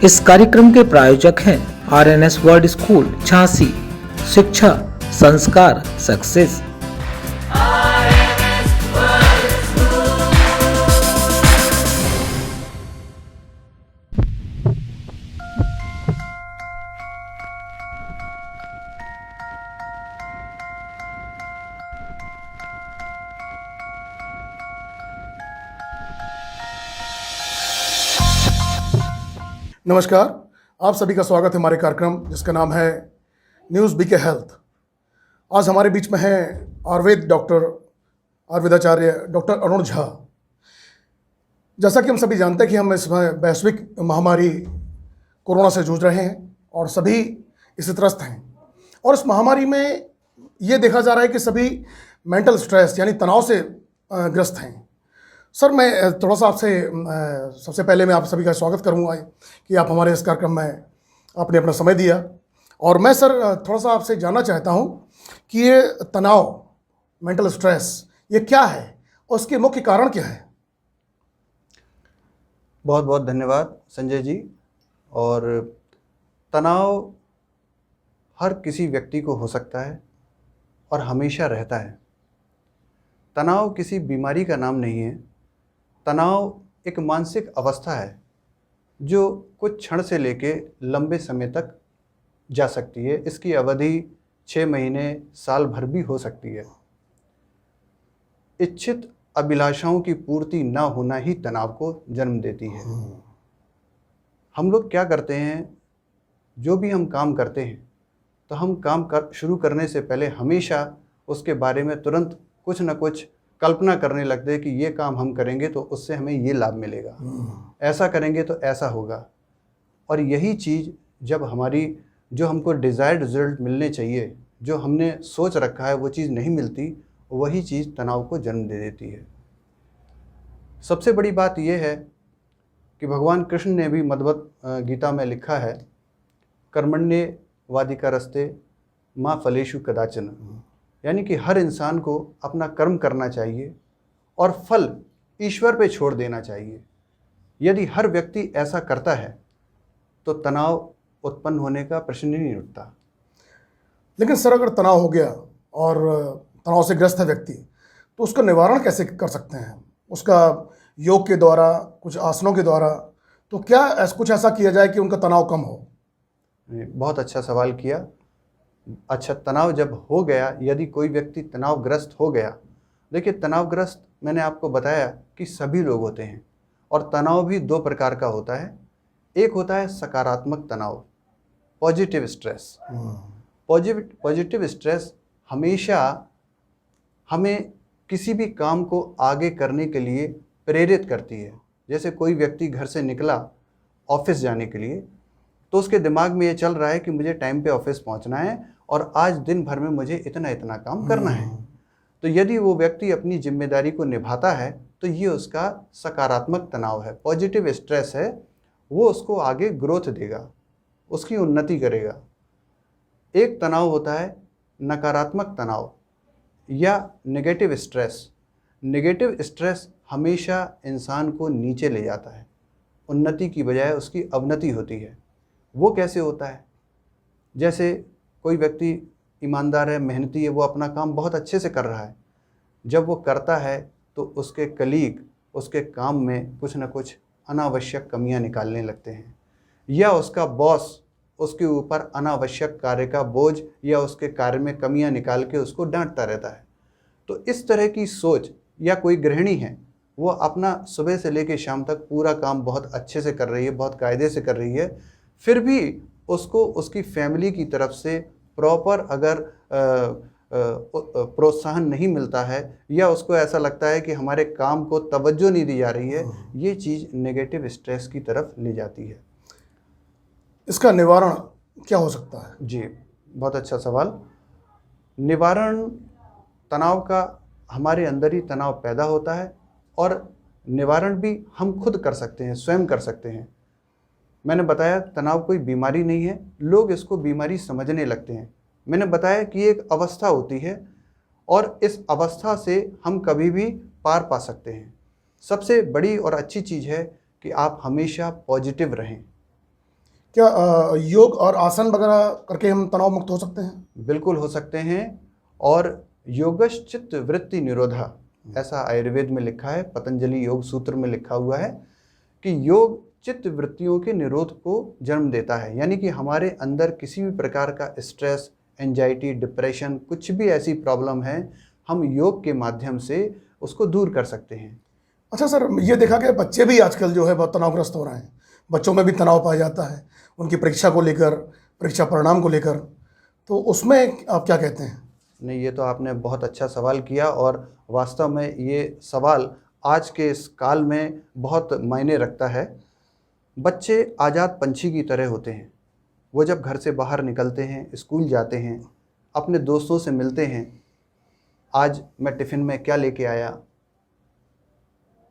इस कार्यक्रम के प्रायोजक हैं RNS वर्ल्ड स्कूल झांसी। शिक्षा, संस्कार, सक्सेस। नमस्कार, आप सभी का स्वागत है हमारे कार्यक्रम जिसका नाम है न्यूज़ बीके हेल्थ। आज हमारे बीच में हैं आयुर्वेदाचार्य डॉक्टर अरुण झा। जैसा कि हम सभी जानते हैं कि हम इस वैश्विक महामारी कोरोना से जूझ रहे हैं और सभी इससे त्रस्त हैं। और इस महामारी में ये देखा जा रहा है कि सभी मेंटल स्ट्रेस यानी तनाव से ग्रस्त हैं। सर, मैं थोड़ा सा आपसे सबसे पहले मैं आप सभी का स्वागत करूंगा कि आप हमारे इस कार्यक्रम में आपने अपना समय दिया। और मैं सर थोड़ा सा आपसे जानना चाहता हूं कि ये तनाव, मेंटल स्ट्रेस, ये क्या है और उसके मुख्य कारण क्या है? बहुत बहुत धन्यवाद संजय जी। और तनाव हर किसी व्यक्ति को हो सकता है और हमेशा रहता है। तनाव किसी बीमारी का नाम नहीं है। तनाव एक मानसिक अवस्था है जो कुछ क्षण से लेके लंबे समय तक जा सकती है। इसकी अवधि 6 महीने, साल भर भी हो सकती है। इच्छित अभिलाषाओं की पूर्ति न होना ही तनाव को जन्म देती है। हम लोग क्या करते हैं, जो भी हम काम करते हैं तो हम काम शुरू करने से पहले हमेशा उसके बारे में तुरंत कुछ न कुछ कल्पना करने लगते हैं कि ये काम हम करेंगे तो उससे हमें ये लाभ मिलेगा, ऐसा करेंगे तो ऐसा होगा। और यही चीज़ जब जो हमको डिज़ायर्ड रिजल्ट मिलने चाहिए, जो हमने सोच रखा है, वो चीज़ नहीं मिलती, वही चीज़ तनाव को जन्म दे देती है। सबसे बड़ी बात यह है कि भगवान कृष्ण ने भी मद्भगवत गीता में लिखा है, कर्मण्ये वाधिकारस्ते मा फलेषु कदाचन, यानी कि हर इंसान को अपना कर्म करना चाहिए और फल ईश्वर पे छोड़ देना चाहिए। यदि हर व्यक्ति ऐसा करता है तो तनाव उत्पन्न होने का प्रश्न ही नहीं उठता। लेकिन सर, अगर तनाव हो गया और तनाव से ग्रस्त है व्यक्ति, तो उसका निवारण कैसे कर सकते हैं? उसका योग के द्वारा, कुछ आसनों के द्वारा, तो क्या कुछ ऐसा किया जाए कि उनका तनाव कम हो? बहुत अच्छा सवाल किया। अच्छा, तनाव जब हो गया, यदि कोई व्यक्ति तनावग्रस्त हो गया, देखिए तनावग्रस्त मैंने आपको बताया कि सभी लोग होते हैं और तनाव भी 2 प्रकार का होता है। एक होता है सकारात्मक तनाव, पॉजिटिव स्ट्रेस। पॉजिटिव स्ट्रेस हमेशा हमें किसी भी काम को आगे करने के लिए प्रेरित करती है। जैसे कोई व्यक्ति घर से निकला ऑफिस जाने के लिए, तो उसके दिमाग में ये चल रहा है कि मुझे टाइम पे ऑफिस पहुंचना है और आज दिन भर में मुझे इतना इतना काम करना है। तो यदि वो व्यक्ति अपनी जिम्मेदारी को निभाता है तो ये उसका सकारात्मक तनाव है, पॉजिटिव स्ट्रेस है। वो उसको आगे ग्रोथ देगा, उसकी उन्नति करेगा। एक तनाव होता है नकारात्मक तनाव या नेगेटिव स्ट्रेस। नेगेटिव स्ट्रेस हमेशा इंसान को नीचे ले जाता है, उन्नति की बजाय उसकी अवनति होती है। वो कैसे होता है? जैसे कोई व्यक्ति ईमानदार है, मेहनती है, वो अपना काम बहुत अच्छे से कर रहा है। जब वो करता है तो उसके कलीग उसके काम में कुछ न कुछ अनावश्यक कमियां निकालने लगते हैं, या उसका बॉस उसके ऊपर अनावश्यक कार्य का बोझ या उसके कार्य में कमियां निकाल के उसको डांटता रहता है। तो इस तरह की सोच, या कोई गृहिणी है, वो अपना सुबह से लेकर शाम तक पूरा काम बहुत अच्छे से कर रही है, बहुत कायदे से कर रही है, फिर भी उसको उसकी फैमिली की तरफ से प्रॉपर अगर प्रोत्साहन नहीं मिलता है, या उसको ऐसा लगता है कि हमारे काम को तवज्जो नहीं दी जा रही है, ये चीज़ नेगेटिव स्ट्रेस की तरफ ले जाती है। इसका निवारण क्या हो सकता है? जी, बहुत अच्छा सवाल। निवारण तनाव का, हमारे अंदर ही तनाव पैदा होता है और निवारण भी हम खुद कर सकते हैं, स्वयं कर सकते हैं। मैंने बताया तनाव कोई बीमारी नहीं है, लोग इसको बीमारी समझने लगते हैं। मैंने बताया कि एक अवस्था होती है और इस अवस्था से हम कभी भी पार पा सकते हैं। सबसे बड़ी और अच्छी चीज़ है कि आप हमेशा पॉजिटिव रहें। क्या योग और आसन वगैरह करके हम तनाव मुक्त हो सकते हैं? बिल्कुल हो सकते हैं। और योगश्चित्त वृत्ति निरोधा, ऐसा आयुर्वेद में लिखा है, पतंजलि योग सूत्र में लिखा हुआ है कि योग चित्त वृत्तियों के निरोध को जन्म देता है। यानी कि हमारे अंदर किसी भी प्रकार का स्ट्रेस, एंजाइटी, डिप्रेशन, कुछ भी ऐसी प्रॉब्लम है, हम योग के माध्यम से उसको दूर कर सकते हैं। अच्छा सर, ये देखा कि बच्चे भी आजकल जो है बहुत तनावग्रस्त हो रहे हैं। बच्चों में भी तनाव पाया जाता है उनकी परीक्षा को लेकर, परीक्षा परिणाम को लेकर, तो उसमें आप क्या कहते हैं? नहीं, ये तो आपने बहुत अच्छा सवाल किया और वास्तव में ये सवाल आज के इस काल में बहुत मायने रखता है। बच्चे आज़ाद पंछी की तरह होते हैं। वो जब घर से बाहर निकलते हैं, स्कूल जाते हैं, अपने दोस्तों से मिलते हैं, आज मैं टिफ़िन में क्या लेके आया,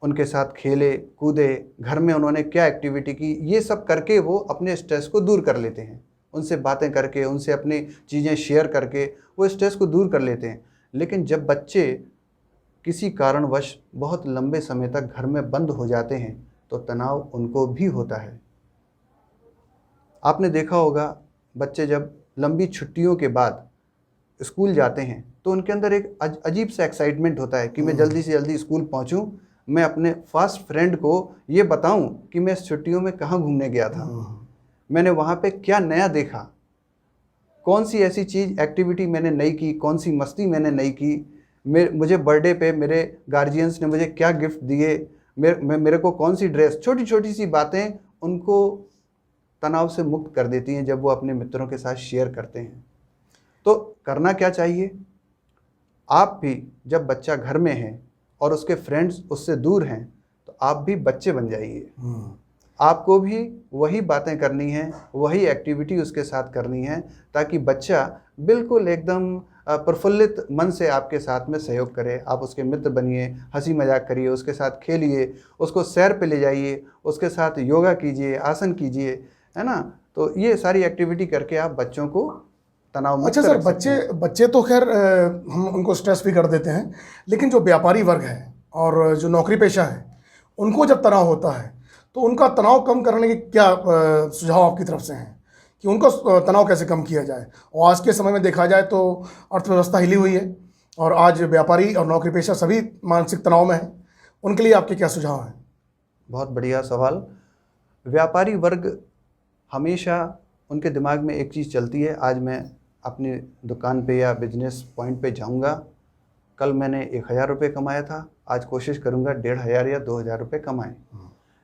उनके साथ खेले कूदे, घर में उन्होंने क्या एक्टिविटी की, ये सब करके वो अपने स्ट्रेस को दूर कर लेते हैं। उनसे बातें करके, उनसे अपनी चीज़ें शेयर करके वो स्ट्रेस को दूर कर लेते हैं। लेकिन जब बच्चे किसी कारणवश बहुत लंबे समय तक घर में बंद हो जाते हैं तो तनाव उनको भी होता है। आपने देखा होगा, बच्चे जब लंबी छुट्टियों के बाद स्कूल जाते हैं तो उनके अंदर एक अजीब सा एक्साइटमेंट होता है कि मैं जल्दी से जल्दी स्कूल पहुंचूं, मैं अपने फास्ट फ्रेंड को ये बताऊं कि मैं इस छुट्टियों में कहाँ घूमने गया था, मैंने वहाँ पे क्या नया देखा, कौन सी ऐसी चीज़ एक्टिविटी मैंने नई की, कौन सी मस्ती मैंने नई की, मुझे बर्थडे पे मेरे गार्जियंस ने मुझे क्या गिफ्ट दिए, मेरे को कौन सी ड्रेस, छोटी छोटी सी बातें उनको तनाव से मुक्त कर देती हैं जब वो अपने मित्रों के साथ शेयर करते हैं। तो करना क्या चाहिए? आप भी जब बच्चा घर में है और उसके फ्रेंड्स उससे दूर हैं तो आप भी बच्चे बन जाइए। आपको भी वही बातें करनी है, वही एक्टिविटी उसके साथ करनी है, ताकि बच्चा बिल्कुल एकदम प्रफुल्लित मन से आपके साथ में सहयोग करे। आप उसके मित्र बनिए, हंसी मजाक करिए, उसके साथ खेलिए, उसको सैर पे ले जाइए, उसके साथ योगा कीजिए, आसन कीजिए, है ना। तो ये सारी एक्टिविटी करके आप बच्चों को तनाव मुक्त अच्छा सर, रख सकते हैं। बच्चे तो खैर हम उनको स्ट्रेस भी कर देते हैं, लेकिन जो व्यापारी वर्ग है और जो नौकरी पेशा है, उनको जब तनाव होता है तो उनका तनाव कम करने के क्या सुझाव आपकी तरफ से हैं कि उनको तनाव कैसे कम किया जाए? और आज के समय में देखा जाए तो अर्थव्यवस्था हिली हुई है और आज व्यापारी और नौकरी पेशा सभी मानसिक तनाव में हैं। उनके लिए आपके क्या सुझाव हैं? बहुत बढ़िया सवाल। व्यापारी वर्ग हमेशा उनके दिमाग में एक चीज़ चलती है, आज मैं अपनी दुकान पे या बिजनेस पॉइंट पे जाऊंगा, कल मैंने 1000 रुपये कमाया था, आज कोशिश करूंगा 1500 या 2000 रुपये कमाएं।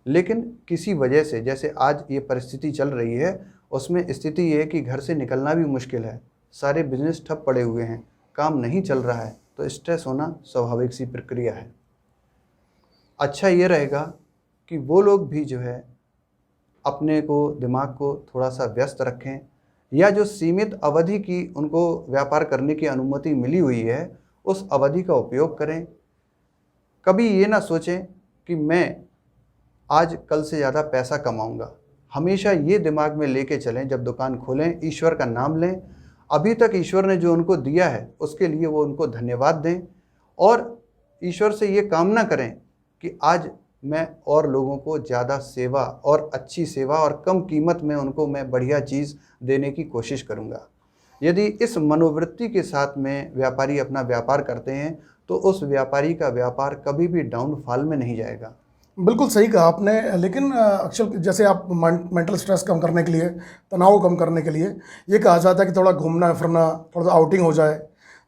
लेकिन किसी वजह से, जैसे आज ये परिस्थिति चल रही है, उसमें स्थिति ये है कि घर से निकलना भी मुश्किल है, सारे बिजनेस ठप पड़े हुए हैं, काम नहीं चल रहा है, तो स्ट्रेस होना स्वाभाविक सी प्रक्रिया है। अच्छा ये रहेगा कि वो लोग भी जो है अपने को, दिमाग को थोड़ा सा व्यस्त रखें, या जो सीमित अवधि की उनको व्यापार करने की अनुमति मिली हुई है उस अवधि का उपयोग करें। कभी ये ना सोचें कि मैं आज कल से ज़्यादा पैसा कमाऊंगा। हमेशा ये दिमाग में लेके चलें, जब दुकान खोलें ईश्वर का नाम लें, अभी तक ईश्वर ने जो उनको दिया है उसके लिए वो उनको धन्यवाद दें, और ईश्वर से ये कामना करें कि आज मैं और लोगों को ज़्यादा सेवा और अच्छी सेवा और कम कीमत में उनको मैं बढ़िया चीज़ देने की कोशिश करूँगा। यदि इस मनोवृत्ति के साथ में व्यापारी अपना व्यापार करते हैं तो उस व्यापारी का व्यापार कभी भी डाउनफॉल में नहीं जाएगा। बिल्कुल सही कहा आपने, लेकिन अक्सर जैसे आप मेंटल स्ट्रेस कम करने के लिए, तनाव कम करने के लिए ये कहा जाता है कि थोड़ा घूमना फिरना, थोड़ा सा आउटिंग हो जाए,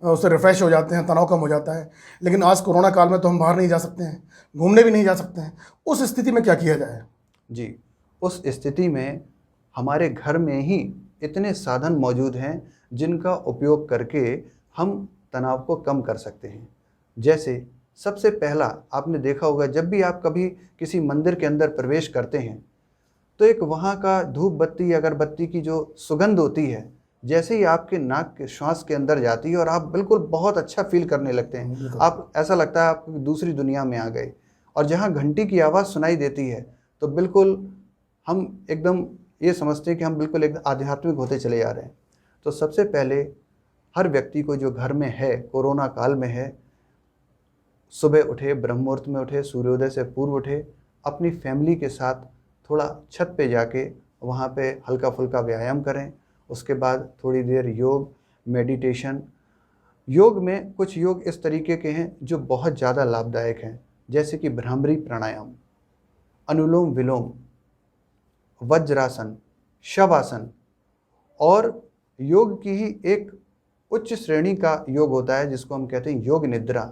उससे रिफ़्रेश हो जाते हैं, तनाव कम हो जाता है। लेकिन आज कोरोना काल में तो हम बाहर नहीं जा सकते हैं, घूमने भी नहीं जा सकते हैं। उस स्थिति में क्या किया जाए? जी, उस स्थिति में हमारे घर में ही इतने साधन मौजूद हैं जिनका उपयोग करके हम तनाव को कम कर सकते हैं। जैसे सबसे पहला, आपने देखा होगा जब भी आप कभी किसी मंदिर के अंदर प्रवेश करते हैं तो एक वहाँ का धूप बत्ती, अगरबत्ती की जो सुगंध होती है, जैसे ही आपके नाक के श्वास के अंदर जाती है और आप बिल्कुल बहुत अच्छा फील करने लगते हैं, आप ऐसा लगता है आप दूसरी दुनिया में आ गए। और जहाँ घंटी की आवाज़ सुनाई देती है तो बिल्कुल हम एकदम ये समझते हैं कि हम बिल्कुल एक आध्यात्मिक होते चले जा रहे हैं। तो सबसे पहले हर व्यक्ति को जो घर में है, कोरोना काल में है, सुबह उठे, ब्रह्म मुहूर्त में उठे, सूर्योदय से पूर्व उठे, अपनी फैमिली के साथ थोड़ा छत पे जाके वहाँ पे हल्का फुल्का व्यायाम करें। उसके बाद थोड़ी देर योग, मेडिटेशन। योग में कुछ योग इस तरीके के हैं जो बहुत ज़्यादा लाभदायक हैं, जैसे कि भ्रामरी प्राणायाम, अनुलोम विलोम, वज्रासन, शवासन। और योग की ही एक उच्च श्रेणी का योग होता है जिसको हम कहते हैं योग निद्रा।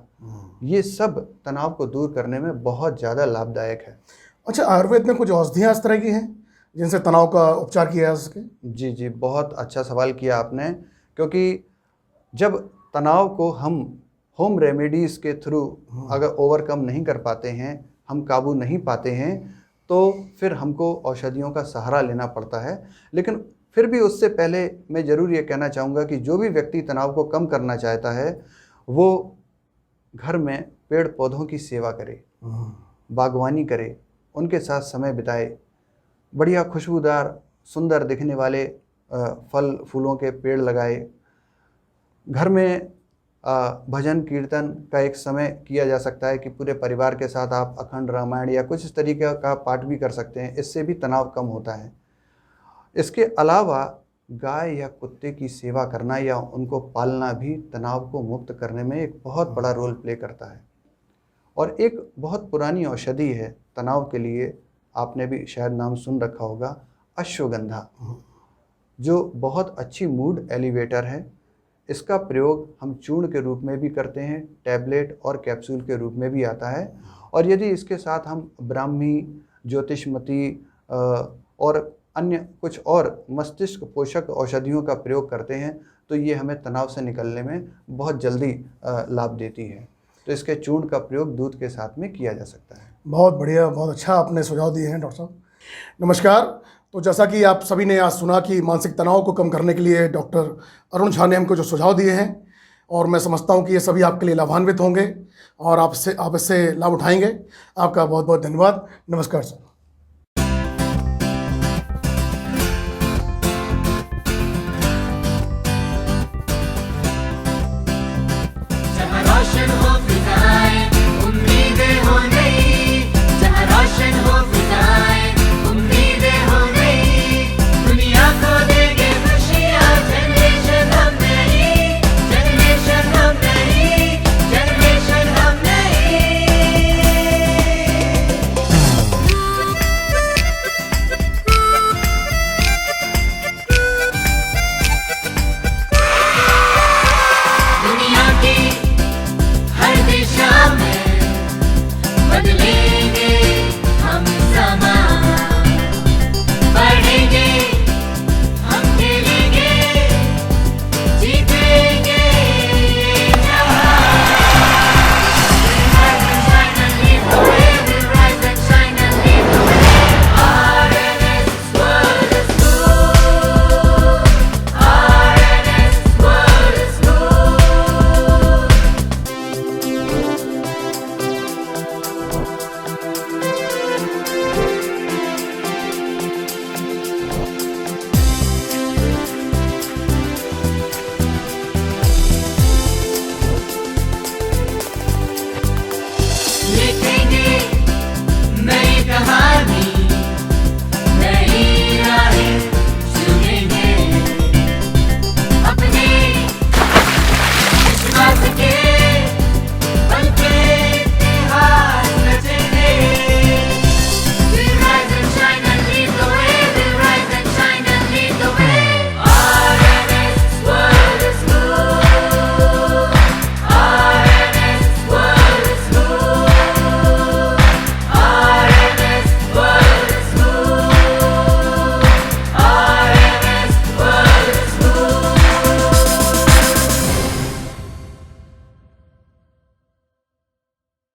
ये सब तनाव को दूर करने में बहुत ज़्यादा लाभदायक है। अच्छा, आयुर्वेद में कुछ औषधियाँ इस तरह की हैं जिनसे तनाव का उपचार किया जा सके? जी जी, बहुत अच्छा सवाल किया आपने, क्योंकि जब तनाव को हम होम रेमेडीज़ के थ्रू अगर ओवरकम नहीं कर पाते हैं, हम काबू नहीं पाते हैं, तो फिर हमको औषधियों का सहारा लेना पड़ता है। लेकिन फिर भी उससे पहले मैं ज़रूर ये कहना चाहूँगा कि जो भी व्यक्ति तनाव को कम करना चाहता है वो घर में पेड़ पौधों की सेवा करे, बागवानी करे, उनके साथ समय बिताए, बढ़िया खुशबूदार सुंदर दिखने वाले फल फूलों के पेड़ लगाए, घर में भजन कीर्तन का एक समय किया जा सकता है कि पूरे परिवार के साथ आप अखंड रामायण या कुछ इस तरीके का पाठ भी कर सकते हैं। इससे भी तनाव कम होता है। इसके अलावा गाय या कुत्ते की सेवा करना या उनको पालना भी तनाव को मुक्त करने में एक बहुत बड़ा रोल प्ले करता है। और एक बहुत पुरानी औषधि है तनाव के लिए, आपने भी शायद नाम सुन रखा होगा, अश्वगंधा, जो बहुत अच्छी मूड एलिवेटर है। इसका प्रयोग हम चूर्ण के रूप में भी करते हैं, टैबलेट और कैप्सूल के रूप में भी आता है। और यदि इसके साथ हम ब्राह्मी, ज्योतिषमती और अन्य कुछ और मस्तिष्क पोषक औषधियों का प्रयोग करते हैं तो ये हमें तनाव से निकलने में बहुत जल्दी लाभ देती है। तो इसके चूर्ण का प्रयोग दूध के साथ में किया जा सकता है। बहुत बढ़िया, बहुत अच्छा आपने सुझाव दिए हैं डॉक्टर साहब। नमस्कार। तो जैसा कि आप सभी ने आज सुना कि मानसिक तनाव को कम करने के लिए डॉक्टर अरुण झा ने हमको जो सुझाव दिए हैं, और मैं समझता हूं कि ये सभी आपके लिए लाभान्वित होंगे और आप इससे लाभ उठाएंगे। आपका बहुत बहुत धन्यवाद। नमस्कार सर।